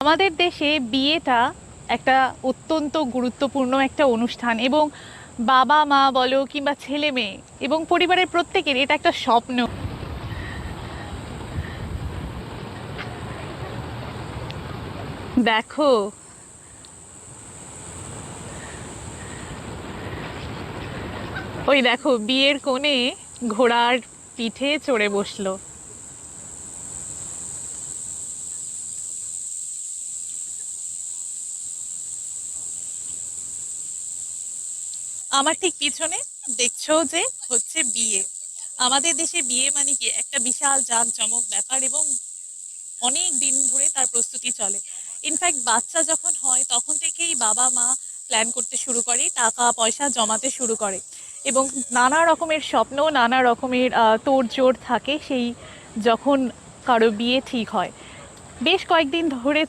আমাদের দেশে বিয়েটা একটা অত্যন্ত গুরুত্বপূর্ণ একটা অনুষ্ঠান এবং বাবা মা বলো কিংবা ছেলে মেয়ে এবং পরিবারের প্রত্যেকের এটা একটা স্বপ্ন। দেখো, ওই দেখো বিয়ের কোণে ঘোড়ার পিঠে চড়ে বসলো। আমার ঠিক পিছনে দেখছো যে হচ্ছে বিয়ে। আমাদের দেশে বিয়ে মানে কি একটা বিশাল জাঁকজমক ব্যাপার এবং অনেক দিন ধরে তার প্রস্তুতি চলে। ইনফ্যাক্ট বাচ্চা যখন হয় তখন থেকেই বাবা মা প্ল্যান করতে শুরু করে, টাকা পয়সা জমাতে শুরু করে এবং নানা রকমের স্বপ্ন, নানা রকমের তোড়জোড় থাকে সেই যখন কারো বিয়ে ঠিক হয়। বেশ কয়েকদিন ধরে